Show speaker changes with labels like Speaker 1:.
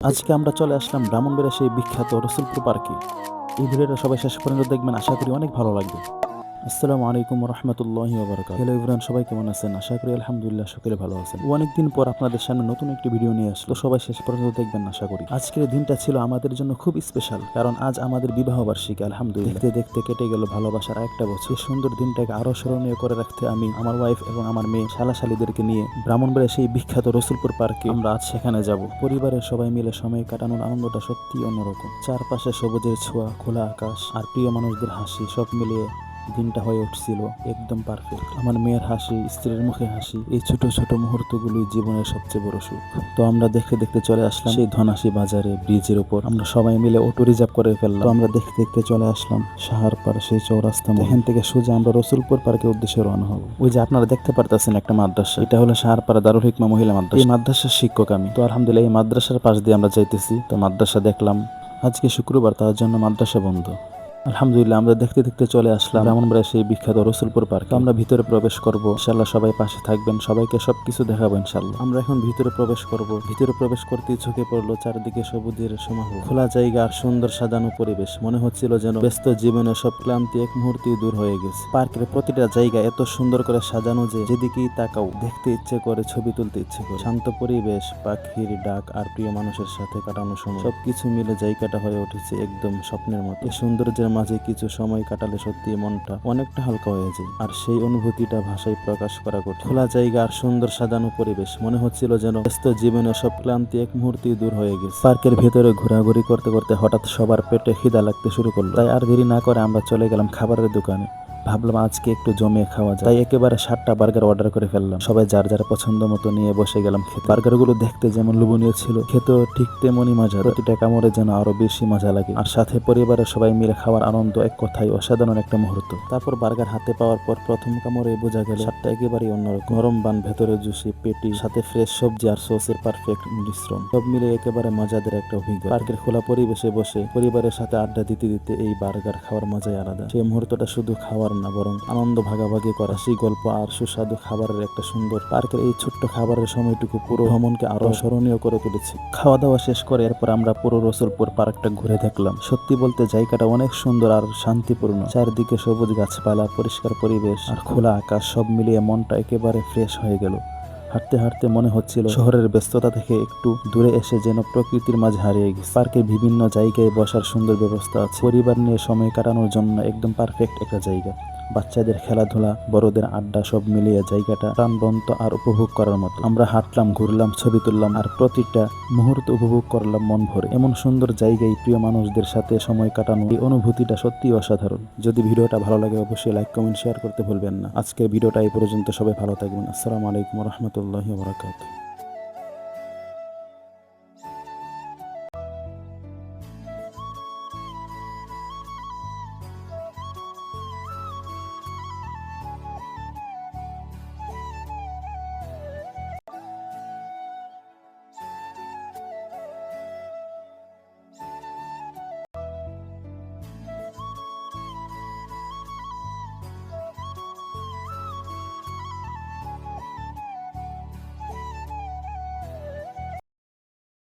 Speaker 1: আজকে আমরা চলে আসলাম ব্রাহ্মণবাড়িয়ার সেই বিখ্যাত রসুলপুর পার্কে। এই ভিডিওটা সবাই শেষ পর্যন্ত দেখবেন, আশা করি অনেক ভালো লাগবে। আসসালামু আলাইকুম রহমতুল্লাহি ওয়া বারাকাতুহু। হ্যালো এভরিওয়ান, সবাই কেমন আছেন? আশা করি আলহামদুলিল্লাহ সকলে ভালো আছেন। অনেকদিন পর আপনাদের সামনে নতুন একটি ভিডিও নিয়ে আসলো, সবাই শেষ পর্যন্ত দেখবেন আশা করি। আজকের দিনটা ছিল আমাদের জন্য খুব স্পেশাল, কারণ আজ আমাদের বিবাহ বার্ষিকী। আলহামদুলিল্লাহ, দেখতে দেখতে কেটে গেল ভালোবাসার একটা বছর। এই সুন্দর দিনটাকে আরো স্মরণীয় করে রাখতে আমি আমার ওয়াইফ এবং আমার মেয়ে শালাশালীদেরকে নিয়ে ব্রাহ্মণবাড়িয়ার সেই বিখ্যাত রসুলপুর পার্কে আমরা আজ সেখানে যাব। পরিবারের সবাই মিলে সময় কাটানোর আনন্দটা সত্যি অন্যরকম। চারপাশে সবুজের ছোঁয়া, খোলা আকাশ আর প্রিয় মানুষদের হাসি, সব মিলিয়ে দিনটা হয়ে উঠছিল একদম পারফেক্ট। আমার মেয়ের হাসি, স্ত্রীর মুখে হাসি, এই ছোট ছোট মুহূর্তগুলোই জীবনের সবচেয়ে বড় সুখ। তো আমরা দেখতে দেখতে চলে আসলাম সেই ধনাশী বাজারে, ব্রিজের উপর আমরা সবাই মিলে অটো রিজার্ভ করে ফেললাম। তো আমরা দেখতে দেখতে চলে আসলাম সাহারপার সেই চৌরাস্তা। এখান থেকে সোজা আমরা রসুলপুর পার্কের উদ্দেশ্যে রওনা হব। ওই যে আপনারা দেখতে পারতেছেন একটা মাদ্রাসা, এটা হলো সাহারপাড়া দারুল হিকমা মহিলা মাদ্রাসা। এই মাদ্রাসার শিক্ষক আমি। তো আলহামদুলিল্লাহ এই মাদ্রাসার পাশ দিয়ে আমরা যাইতেছি। তো মাদ্রাসা দেখলাম, আজকে শুক্রবার, তার জন্য মাদ্রাসা বন্ধ। আলহামদুলিল্লাহ আমরা দেখতে দেখতে চলে আসলাম ব্রাহ্মণবাড়িয়ার সেই বিখ্যাত রসুলপুর পার্ক। আমরা ভিতরে প্রবেশ করব, ইনশাআল্লাহ সবাই পাশে থাকবেন, সবাইকে সবকিছু দেখাবো ইনশাআল্লাহ। আমরা এখন ভিতরে প্রবেশ করব। ভিতরে প্রবেশ করতেই চোখে পড়লো চারদিকে সবুজের সমারোহ, খোলা জায়গা আর সুন্দর সাজানো পরিবেশ। মনে হচ্ছিল যেন ব্যস্ত জীবনের সব ক্লান্তি এক মুহূর্তেই দূর হয়ে গেছে। পার্কের প্রতিটা জায়গা এত সুন্দর করে সাজানো যে যেদিকেই তাকাও দেখতে ইচ্ছে করে, ছবি তুলতে ইচ্ছে করে। শান্ত পরিবেশ, পাখির ডাক আর প্রিয় মানুষের সাথে কাটানো সময়, সবকিছু মিলে জায়গাটা হয়ে উঠেছে একদম স্বপ্নের মতো। এই সৌন্দর্যের মাঝে কিছু সময় কাটালে সত্যি মনটা অনেকটা হালকা হয়ে যায়, আর সেই অনুভূতিটা ভাষায় প্রকাশ করা কঠিন। খোলা জায়গা আর সুন্দর সাজানো পরিবেশ, মনে হচ্ছিল যেন ব্যস্ত জীবনের সব ক্লান্তি এক মুহূর্তেই দূর হয়ে গেছে। পার্কের ভেতরে ঘোরাঘুরি করতে করতে হঠাৎ সবার পেটে খিদা লাগতে শুরু করলো। তাই আর দেরি না করে আমরা চলে গেলাম খাবারের দোকানে। ভাবলাম আজকে একটু জমিয়ে খাওয়া যায়, তাই একেবারে 7টা বার্গার অর্ডার করে ফেললাম। সবাই যার যার পছন্দ মতো নিয়ে বসে গেলাম খেতে। বার্গারগুলো দেখতে যেমন লোভনীয় ছিল, খেতেও ঠিক তেমনই মজা। প্রতিটা কামড়ে যেন আরো বেশি মজা লাগে, আর সাথে পরিবারের সবাই মিলে খাওয়ার আনন্দ এক কথায় অসাধারণ একটা মুহূর্ত। তারপর বার্গার হাতে পাওয়ার পর প্রথম কামড়ে বোঝা গেল স্বাদটা একেবারেই অন্যরকম। গরম বান, ভেতরে জুসি পেটি, সাথে ফ্রেশ সবজি আর সসের পারফেক্ট মিশ্রণ, সব মিলে একেবারে মজাদার একটা অভিজ্ঞতা। পার্কের খোলা পরিবেশে বসে পরিবারের সাথে আড্ডা দিতে দিতে এই বার্গার খাওয়ার মজাই আলাদা। সেই মুহূর্তটা শুধু খাওয়ার না, বরং আনন্দ ভাগাভাগি করা, সেই গল্প আর সুস্বাদু খাবারের একটা সুন্দর। পার্কের এই ছোট্ট খাবারের সময়টুকু পুরো ভ্রমণকে আরো স্মরণীয় করে তুলেছে। খাওয়া দাওয়া শেষ করে এরপর আমরা পুরো রসুলপুর পার্কটা ঘুরে দেখলাম। সত্যি বলতে জায়গাটা অনেক সুন্দর আর শান্তিপূর্ণ। চারদিকে সবুজ গাছপালা, পরিষ্কার পরিবেশ আর খোলা আকাশ, সব মিলিয়ে মনটা একেবারে ফ্রেশ হয়ে গেল। হাঁটতে হাঁটতে মনে হচ্ছিল শহরের ব্যস্ততা থেকে একটু দূরে এসে যেন প্রকৃতির মাঝে হারিয়ে গেছে। পার্কের বিভিন্ন জায়গায় বসার সুন্দর ব্যবস্থা আছে। পরিবার নিয়ে সময় কাটানোর জন্য একদম পারফেক্ট একটা জায়গা। বাচ্চাদের খেলাধুলা, বড়দের আড্ডা, সব মিলিয়ে জায়গাটা প্রাণবন্ত আর উপভোগ করার মতো। আমরা হাঁটলাম, ঘুরলাম, ছবি তুললাম আর প্রতিটা মুহূর্ত উপভোগ করলাম মন ভরে। এমন সুন্দর জায়গায় প্রিয় মানুষদের সাথে সময় কাটানো, এই অনুভূতিটা সত্যিই অসাধারণ। যদি ভিডিওটা ভালো লাগে অবশ্যই লাইক, কমেন্ট, শেয়ার করতে ভুলবেন না। আজকের ভিডিওটা এই পর্যন্ত, সবাই ভালো থাকবেন। আসসালামু আলাইকুম রহমতুল্লাহি ওয়া বারাকাতুহু।